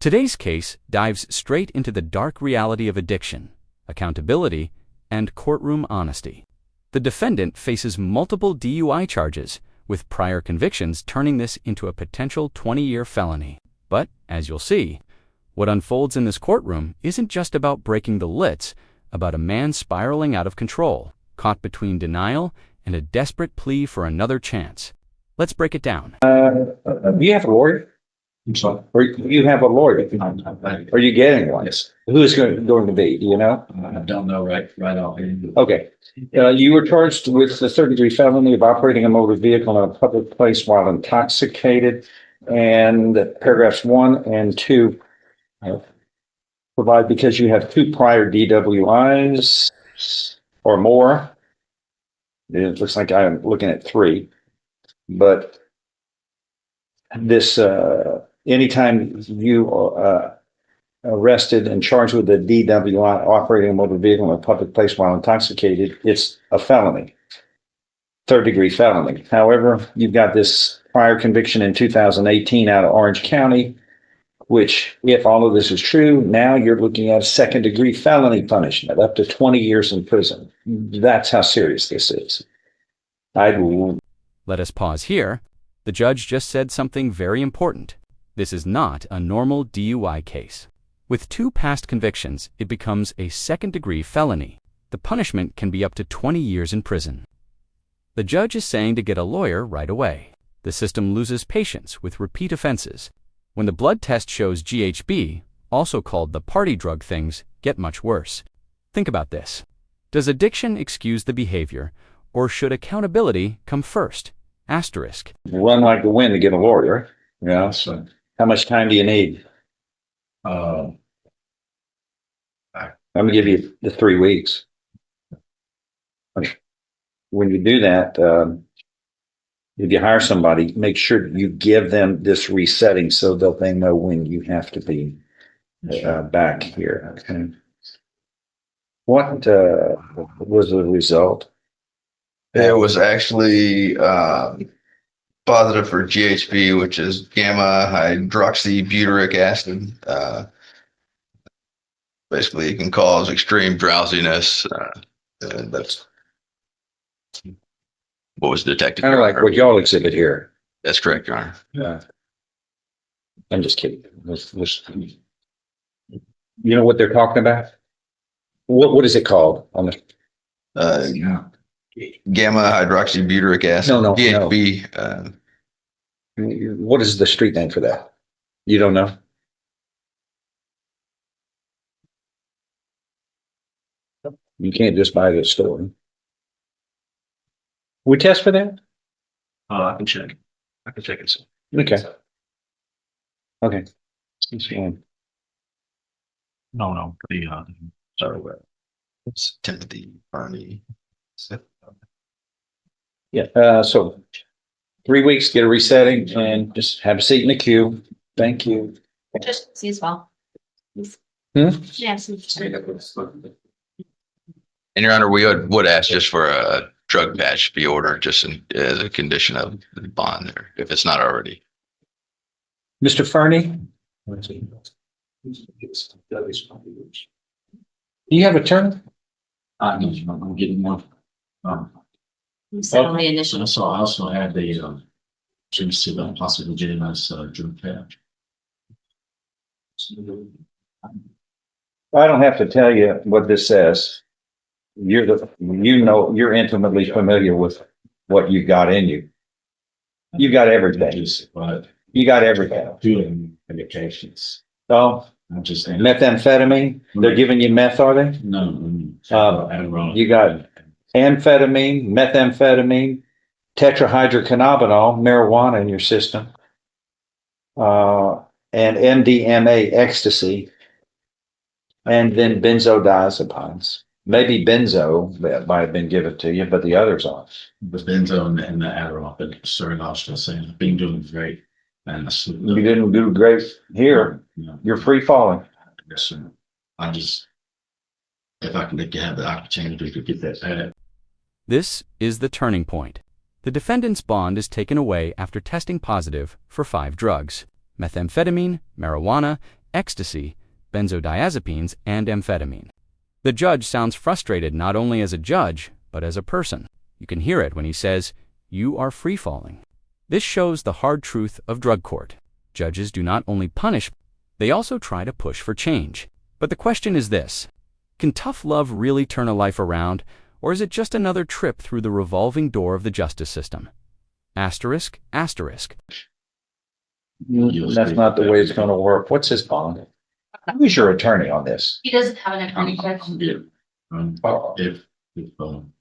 Today's case dives straight into the dark reality of addiction, accountability, and courtroom honesty. The defendant faces multiple DUI charges, with prior convictions turning this into a potential 20-year felony. But, as you'll see, what unfolds in this courtroom isn't just about breaking the lits, about a man spiraling out of control, caught between denial and a desperate plea for another chance. Let's break it down. Do you have a lawyer? I'm sorry. Or you have a lawyer? Are you getting one? Yes. Who is going to be? Do you know? I don't know right off. Okay. You were charged with the third-degree felony of operating a motor vehicle in a public place while intoxicated, and paragraphs 1 and 2 provide because you have 2 prior DWIs or more. It looks like I'm looking at 3, but this anytime you arrested and charged with a DWI operating a motor vehicle in a public place while intoxicated, it's a felony, third-degree felony. However, you've got this prior conviction in 2018 out of Orange County, which, if all of this is true, now you're looking at a second-degree felony punishment, up to 20 years in prison. That's how serious this is. Let us pause here. The judge just said something very important. This is not a normal DUI case. With 2 past convictions, it becomes a second-degree felony. The punishment can be up to 20 years in prison. The judge is saying to get a lawyer right away. The system loses patience with repeat offenses. When the blood test shows GHB, also called the party drug, things get much worse. Think about this. Does addiction excuse the behavior, or should accountability come first? Asterisk. Run like the wind to get a lawyer. Yeah. So, How much time do you need? uh, I'm gonna give you the 3 weeks. When you do that, if you hire somebody, make sure you give them this resetting so that they know when you have to be back here. Okay. What was the result? It was actually positive for GHB, which is gamma hydroxybutyric acid. Basically, it can cause extreme drowsiness. And that's what was detected. Kind of like what y'all exhibit here. That's correct, Your Honor. Yeah. I'm just kidding. You know what they're talking about? What is it called on the? yeah. Gamma hydroxybutyric acid. No. GHB. What is the street name for that? You don't know? You can't just buy it at a store. We test for that? I can check. I can check it. Okay. Okay. That's fine. No. Sorry. It's Timothy Barney. Yeah. So 3 weeks, get a resetting, and just have a seat in the queue. Thank you. Just see as well. Yes. And Your Honor, we would ask just for a drug patch be ordered just as a condition of the bond there, if it's not already. Mr. Fernie, do you have a turn? I'm getting one. Certainly initial. I also had the dreams to the possible getting us drug patch. I don't have to tell you what this says. You're intimately familiar with what you got in you. You got everything. But You got everything. doing medications. So I'm just saying. methamphetamine, they're giving you meth, are they? No. You got amphetamine, methamphetamine, tetrahydrocannabinol, marijuana in your system, and MDMA, ecstasy, and then benzodiazepines. Maybe benzo that might have been given to you, but the others aren't. The benzo and the Adderall, but starting off just saying, I've been doing great. And You didn't do great here. You're free falling. Yes, sir. I just, if I can have the opportunity to get that pad. This is the turning point. The defendant's bond is taken away after testing positive for 5 drugs: methamphetamine, marijuana, ecstasy, benzodiazepines, and amphetamine. The judge sounds frustrated not only as a judge, but as a person. You can hear it when he says, "You are free-falling." This shows the hard truth of drug court. Judges do not only punish, they also try to push for change. But the question is this: can tough love really turn a life around, or is it just another trip through the revolving door of the justice system? Asterisk, asterisk. That's not the way it's gonna work. What's his bond? Who's your attorney on this? He doesn't have an attorney. If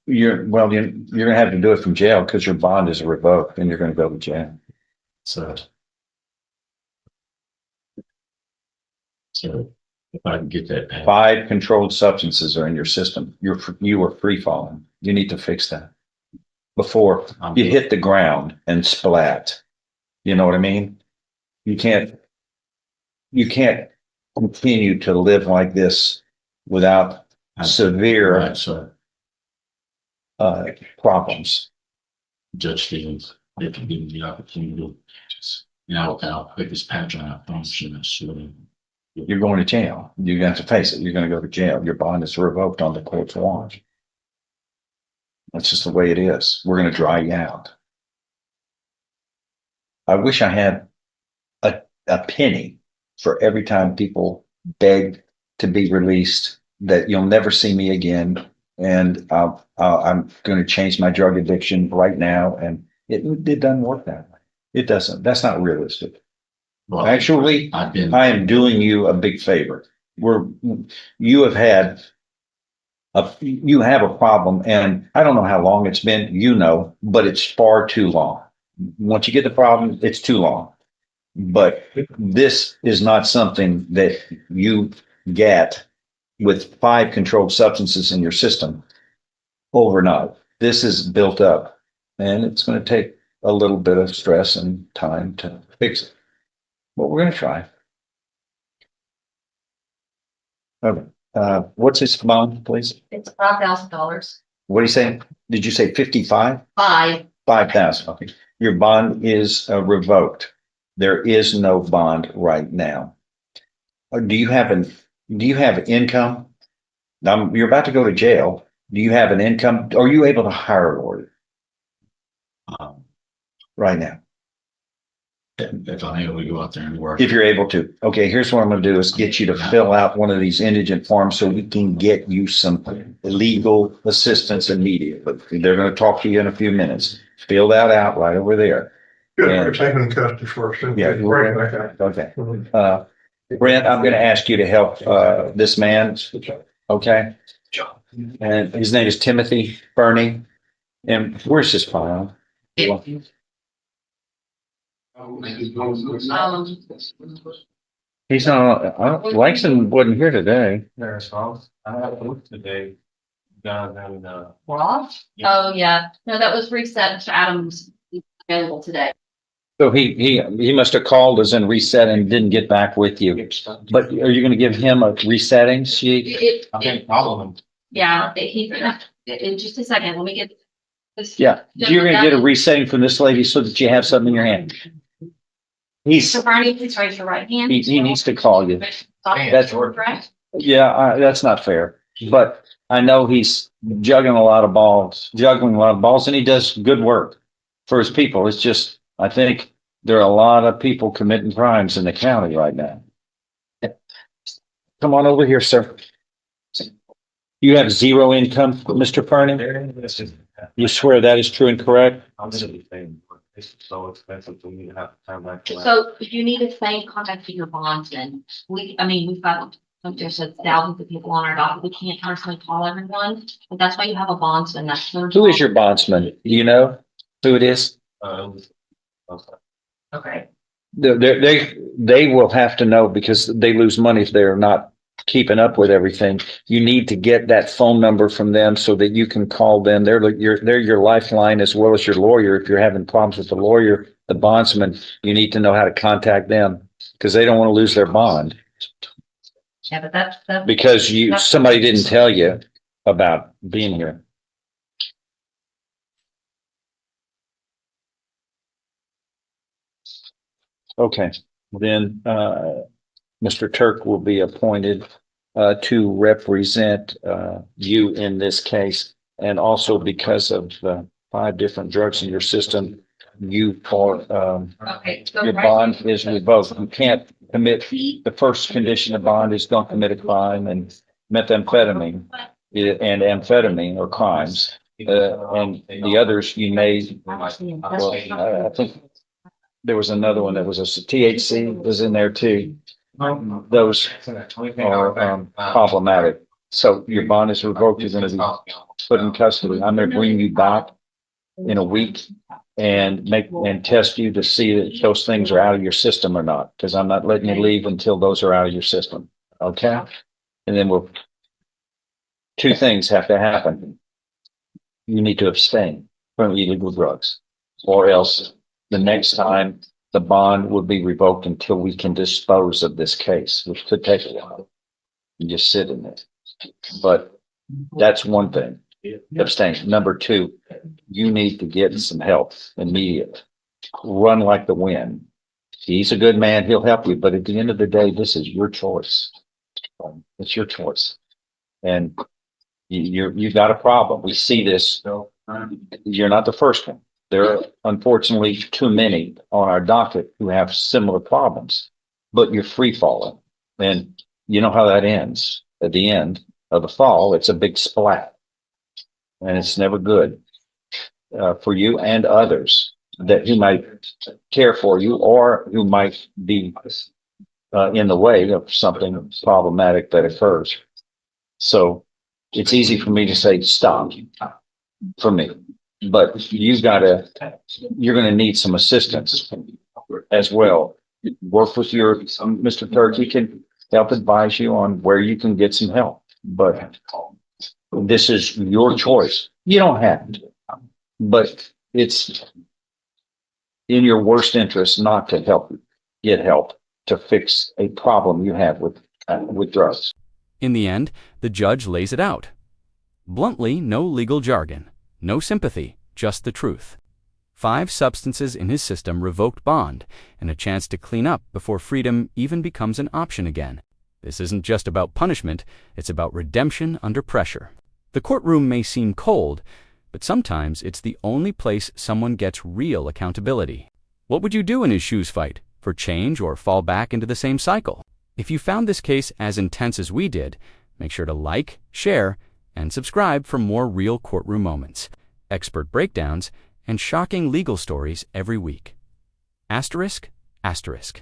You're gonna have to do it from jail because your bond is revoked and you're gonna go to jail. so if I can get that passed. 5 controlled substances are in your system. You are free falling. You need to fix that before you hit the ground and splat. You know what I mean? You can't continue to live like this without severe Right, so problems. Judge Stevens, if you give me the opportunity, I'll put this patch on. I promise you, You're going to jail. You have to face it. You're going to go to jail. Your bond is revoked on the court's watch. That's just the way it is. We're going to dry you out. I wish I had a penny for every time people beg to be released, that you'll never see me again. And I'm going to change my drug addiction right now. And it doesn't work that way. It doesn't. That's not realistic. Well, Actually, I am doing you a big favor. You have a problem, and I don't know how long it's been, but it's far too long. Once you get the problem, it's too long. But this is not something that you get with 5 controlled substances in your system overnight. This is built up, and it's going to take a little bit of stress and time to fix it. But we're going to try. Okay. What's his bond, please? It's $5,000. What are you saying? Did you say 55? 5,000. Okay. Your bond is revoked. There is no bond right now. Do you have income? You're about to go to jail. Do you have an income? Are you able to hire a lawyer right now? If I'm able to go out there and work. If you're able to. Okay, here's what I'm going to do is get you to fill out one of these indigent forms so we can get you some legal assistance immediately. They're going to talk to you in a few minutes. Fill that out right over there. Good, we're taking custody first. Yeah. Okay. Brent, I'm going to ask you to help this man. Okay. And his name is Timothy Burney. And where's his file? He's not. Langston wasn't here today. There's I have a look today. Down in Rob? Oh, yeah. No, that was reset. Mr. Adams is available today. So he must have called us and reset and didn't get back with you. But are you going to give him a resetting sheet? I think problem. Yeah, in just a second, let me get this. Yeah, you're going to get a resetting from this lady so that you have something in your hand. Mr. Barney, please raise your right hand. He needs to call you. That's correct. Yeah, that's not fair. But I know he's juggling a lot of balls, and he does good work for his people. It's just, I think there are a lot of people committing crimes in the county right now. Come on over here, sir. You have 0 income, Mr. Perney? You swear that is true and correct? It's so expensive for me to have time back. So if you need a claim, contact your bondsman. We've got, there's thousands of people on our docket. We can't personally call everyone, but that's why you have a bondsman. That's Who is your bondsman? Do you know who it is? Okay. They will have to know because they lose money if they're not keeping up with everything. You need to get that phone number from them so that you can call them. They're your lifeline as well as your lawyer. If you're having problems with the lawyer, the bondsman, you need to know how to contact them because they don't want to lose their bond. Yeah, but that's Because somebody didn't tell you about being here. Okay, then Mr. Turk will be appointed to represent you in this case. And also because of the 5 different drugs in your system, you are, Okay. So your right- bond is revoked. You can't commit, the first condition of bond is don't commit a crime, and methamphetamine and amphetamine are crimes. And the others you may, well, I think there was another one that was a THC was in there too. Those are problematic. So your bond is revoked. You're going to be put in custody. I'm going to bring you back in a week and test you to see that those things are out of your system or not, because I'm not letting you leave until those are out of your system. Okay? And then 2 things have to happen. You need to abstain from illegal drugs, or else the next time the bond will be revoked until we can dispose of this case, which could take a while. You just sit in it. But that's one thing. Abstain. Number 2, you need to get some help immediate. Run like the wind. He's a good man. He'll help you. But at the end of the day, this is your choice. It's your choice. And you've got a problem. We see this. You're not the first one. There are unfortunately too many on our docket who have similar problems, but you're free falling. And you know how that ends. At the end of the fall, it's a big splat. And it's never good for you and others that who might care for you or who might be in the way of something problematic that occurs. So it's easy for me to say, stop for me, but you're going to need some assistance as well. Work with your, Mr. Turk, he can help advise you on where you can get some help, but this is your choice. You don't have to, but it's in your worst interest not to get help to fix a problem you have with drugs. In the end, the judge lays it out. Bluntly, no legal jargon, no sympathy, just the truth. 5 substances in his system revoked bond, and a chance to clean up before freedom even becomes an option again. This isn't just about punishment, it's about redemption under pressure. The courtroom may seem cold, but sometimes it's the only place someone gets real accountability. What would you do in his shoes fight? For change or fall back into the same cycle? If you found this case as intense as we did, make sure to like, share, and subscribe for more real courtroom moments, expert breakdowns, and shocking legal stories every week. ****